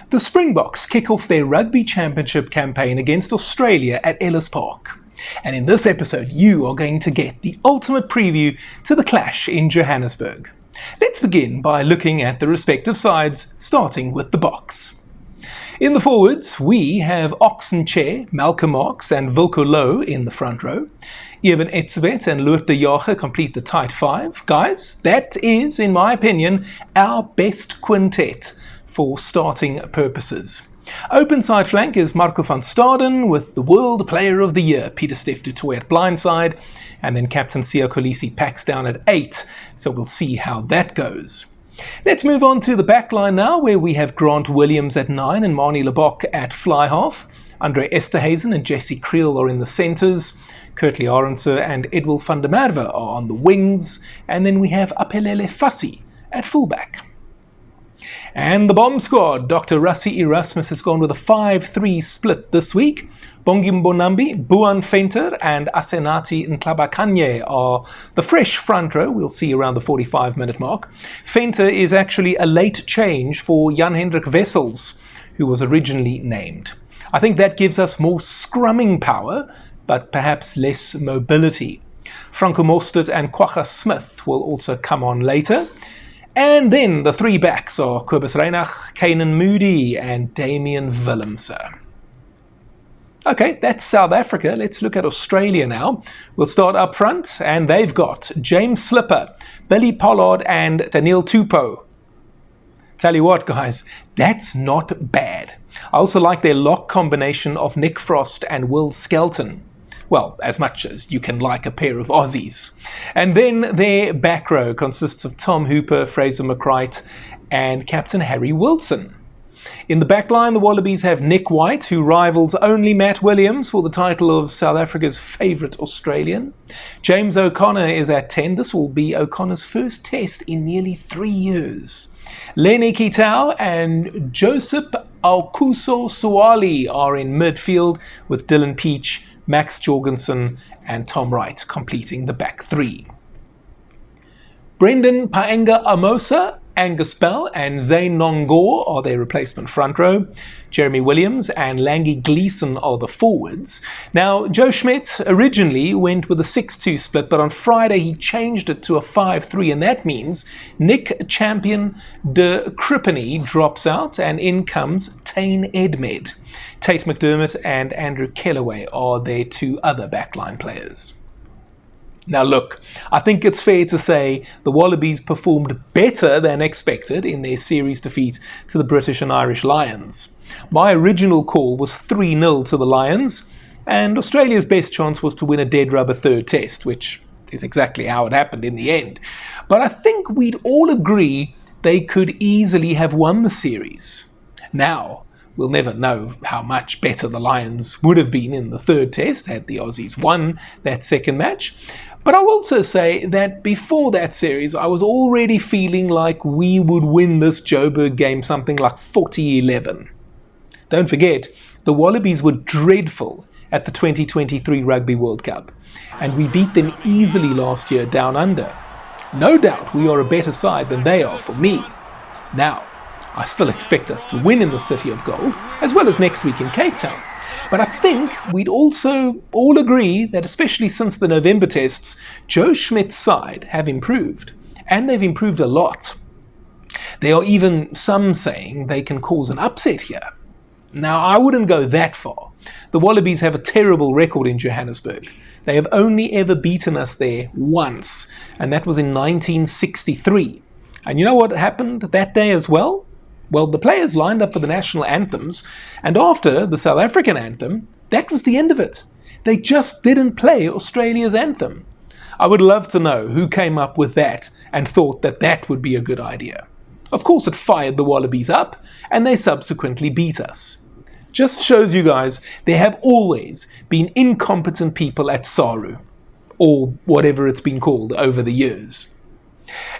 The Springboks kick off their Rugby Championship campaign against Australia at Ellis Park. And in this episode, you are going to get the ultimate preview to the clash in Johannesburg. Let's begin by looking at the respective sides, starting with the Boks. In the forwards, we have Oxenchair, Malcolm Marx and Wilco Louw in the front row. Eben Etzebeth and Loot de Jager complete the tight five. Guys, that is, in my opinion, our best quintet for starting purposes. Open side flank is Marco van Staden with the World Player of the Year, Pieter-Steph du Toit at blindside, and then Captain Siya Kolisi packs down at 8, so we'll see how that goes. Let's move on to the back line now, where we have Grant Williams at 9 and Marnie Lebok at fly half. Andre Esterhuizen and Jesse Creel are in the centres. Kurtley Arendse and Edwil van der Merwe are on the wings. And then we have Aphelele Fassi at fullback. And the bomb squad, Dr. Rassie Erasmus has gone with a 5-3 split this week. Bongi Mbonambi, Buan Venter and Asenati Ntlabakanye are the fresh front row. We'll see around the 45-minute mark. Venter is actually a late change for Jan-Hendrik Wessels, who was originally named. I think that gives us more scrumming power, but perhaps less mobility. Franco Mostert and Kwagga Smith will also come on later. And then the three backs are Kobus Reinach, Kanan Moody and Damian Willemse. Okay, that's South Africa. Let's look at Australia now. We'll start up front, and they've got James Slipper, Billy Pollard and Daniel Tupou. Tell you what, guys, that's not bad. I also like their lock combination of Nick Frost and Will Skelton. Well, as much as you can like a pair of Aussies. And then their back row consists of Tom Hooper, Fraser McCright, and Captain Harry Wilson. In the back line, the Wallabies have Nick White, who rivals only Matt Williams for the title of South Africa's favourite Australian. James O'Connor is at 10. This will be O'Connor's first test in nearly 3 years. Lene Kitau and Joseph Aukuso Suwali are in midfield, with Dylan Peach, Max Jorgensen and Tom Wright completing the back three. Brendan Paenga Amosa, Angus Bell and Zane Nongor are their replacement front row. Jeremy Williams and Langi Gleeson are the forwards. Now, Joe Schmidt originally went with a 6-2 split, but on Friday he changed it to a 5-3, and that means Nick Champion de Krippany drops out and in comes Tane Edmed. Tate McDermott and Andrew Kellaway are their two other backline players. Now look, I think it's fair to say the Wallabies performed better than expected in their series defeat to the British and Irish Lions. My original call was 3-0 to the Lions, and Australia's best chance was to win a dead rubber third test, which is exactly how it happened in the end. But I think we'd all agree they could easily have won the series. Now, we'll never know how much better the Lions would have been in the third test had the Aussies won that second match. But I'll also say that before that series, I was already feeling like we would win this Joburg game something like 40-11. Don't forget, the Wallabies were dreadful at the 2023 Rugby World Cup, and we beat them easily last year down under. No doubt we are a better side than they are for me. Now, I still expect us to win in the City of Gold, as well as next week in Cape Town. But I think we'd also all agree that, especially since the November tests, Joe Schmidt's side have improved, and they've improved a lot. There are even some saying they can cause an upset here. Now, I wouldn't go that far. The Wallabies have a terrible record in Johannesburg. They have only ever beaten us there once, and that was in 1963. And you know what happened that day as well? Well, the players lined up for the national anthems, and after the South African anthem, that was the end of it. They just didn't play Australia's anthem. I would love to know who came up with that and thought that that would be a good idea. Of course, it fired the Wallabies up, and they subsequently beat us. Just shows you guys there have always been incompetent people at SARU, or whatever it's been called over the years.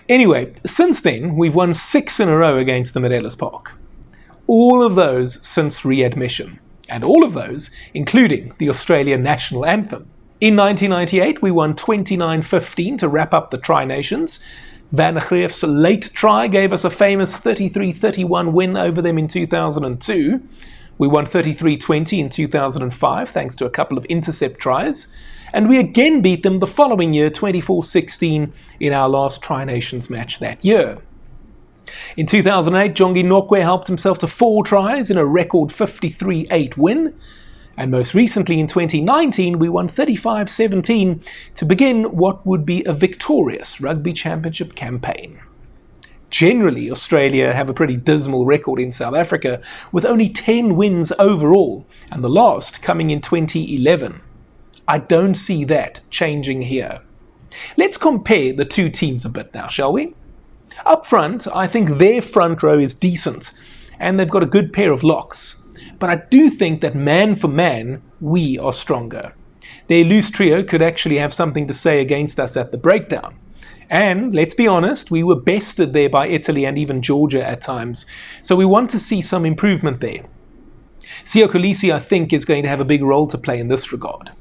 Anyway, since then, we've won 6 in a row against them at Ellis Park. All of those since readmission, and all of those including the Australian national anthem. In 1998, we won 29-15 to wrap up the Tri-Nations. Van Greef's late try gave us a famous 33-31 win over them in 2002. We won 33-20 in 2005 thanks to a couple of intercept tries. And we again beat them the following year, 24-16, in our last Tri-Nations match that year. In 2008, Jongi Nokwe helped himself to 4 tries in a record 53-8 win. And most recently in 2019, we won 35-17 to begin what would be a victorious Rugby Championship campaign. Generally, Australia have a pretty dismal record in South Africa, with only 10 wins overall, and the last coming in 2011. I don't see that changing here. Let's compare the two teams a bit now, shall we? Up front, I think their front row is decent, and they've got a good pair of locks. But I do think that man for man, we are stronger. Their loose trio could actually have something to say against us at the breakdown. And let's be honest, we were bested there by Italy and even Georgia at times. So we want to see some improvement there. Siya Kolisi, I think, is going to have a big role to play in this regard.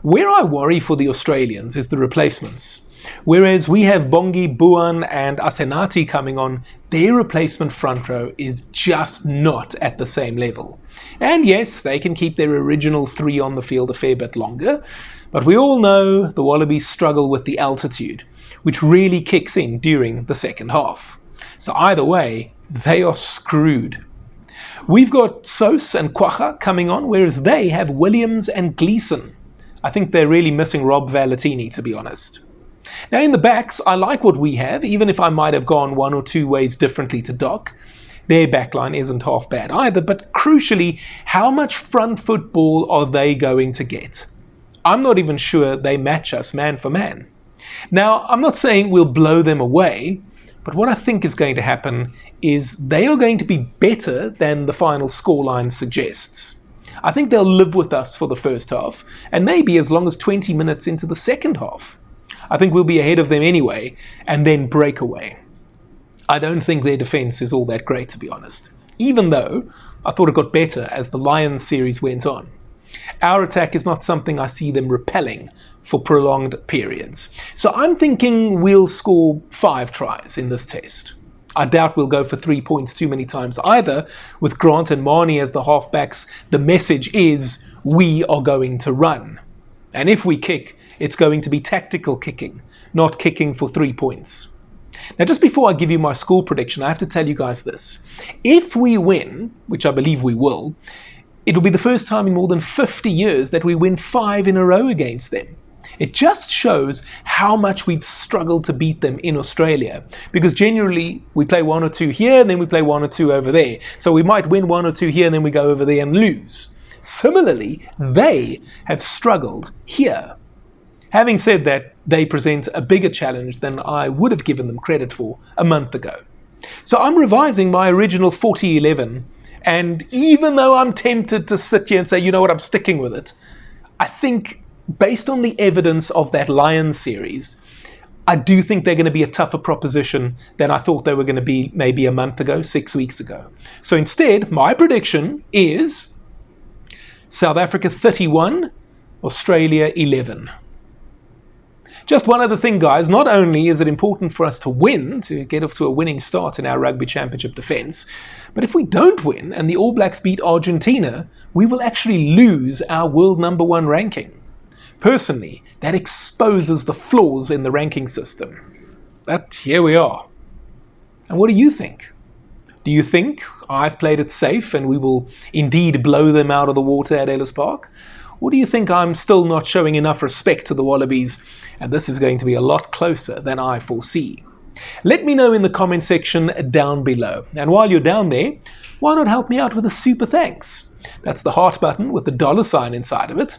Where I worry for the Australians is the replacements. Whereas we have Bongi, Buan and Asenati coming on, their replacement front row is just not at the same level. And yes, they can keep their original 3 on the field a fair bit longer, but we all know the Wallabies struggle with the altitude, which really kicks in during the second half. So either way, they are screwed. We've got Sos and Kwacha coming on, whereas they have Williams and Gleeson. I think they're really missing Rob Valentini, to be honest. Now in the backs, I like what we have, even if I might have gone 1 or 2 ways differently to Doc. Their backline isn't half bad either, but crucially, how much front football are they going to get? I'm not even sure they match us man for man. Now, I'm not saying we'll blow them away, but what I think is going to happen is they are going to be better than the final scoreline suggests. I think they'll live with us for the first half, and maybe as long as 20 minutes into the second half. I think we'll be ahead of them anyway, and then break away. I don't think their defence is all that great, to be honest, even though I thought it got better as the Lions series went on. Our attack is not something I see them repelling for prolonged periods. So I'm thinking we'll score 5 tries in this test. I doubt we'll go for 3 points too many times either. With Grant and Marnie as the halfbacks, the message is we are going to run. And if we kick, it's going to be tactical kicking, not kicking for 3 points. Now, just before I give you my score prediction, I have to tell you guys this. If we win, which I believe we will, it'll be the first time in more than 50 years that we win 5 in a row against them. It just shows how much we've struggled to beat them in Australia, because generally we play 1 or 2 here and then we play 1 or 2 over there. So we might win 1 or 2 here and then we go over there and lose. Similarly, they have struggled here. Having said that, they present a bigger challenge than I would have given them credit for a month ago. So I'm revising my original 40-11, and even though I'm tempted to sit here and say, you know what, I'm sticking with it, I think based on the evidence of that Lions series, I do think they're going to be a tougher proposition than I thought they were going to be maybe a month ago, 6 weeks ago. So instead, my prediction is South Africa 31, Australia 11. Just one other thing, guys. Not only is it important for us to win, to get off to a winning start in our Rugby Championship defence, but if we don't win and the All Blacks beat Argentina, we will actually lose our world #1 ranking. Personally, that exposes the flaws in the ranking system. But here we are. And what do you think? Do you think I've played it safe and we will indeed blow them out of the water at Ellis Park? Or do you think I'm still not showing enough respect to the Wallabies and this is going to be a lot closer than I foresee? Let me know in the comment section down below. And while you're down there, why not help me out with a super thanks? That's the heart button with the $sign inside of it.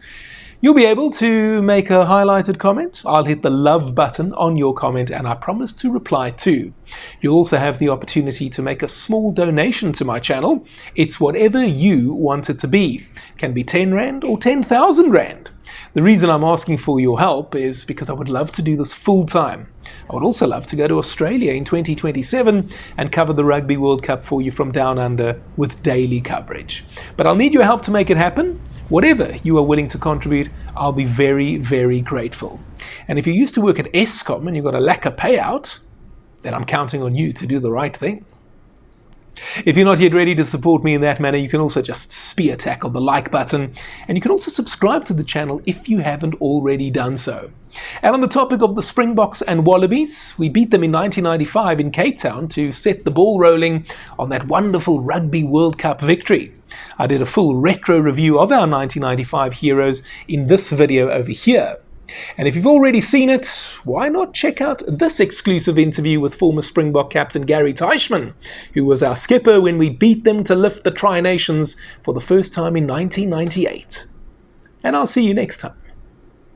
You'll be able to make a highlighted comment. I'll hit the love button on your comment and I promise to reply too. You'll also have the opportunity to make a small donation to my channel. It's whatever you want it to be. It can be 10 Rand or 10,000 Rand. The reason I'm asking for your help is because I would love to do this full time. I would also love to go to Australia in 2027 and cover the Rugby World Cup for you from down under with daily coverage. But I'll need your help to make it happen. Whatever you are willing to contribute, I'll be very, very grateful. And if you used to work at Eskom and you got a lack of payout, then I'm counting on you to do the right thing. If you're not yet ready to support me in that manner, you can also just spear tackle the like button, and you can also subscribe to the channel if you haven't already done so. And on the topic of the Springboks and Wallabies, we beat them in 1995 in Cape Town to set the ball rolling on that wonderful Rugby World Cup victory. I did a full retro review of our 1995 heroes in this video over here. And if you've already seen it, why not check out this exclusive interview with former Springbok captain Gary Teichmann, who was our skipper when we beat them to lift the Tri-Nations for the first time in 1998. And I'll see you next time.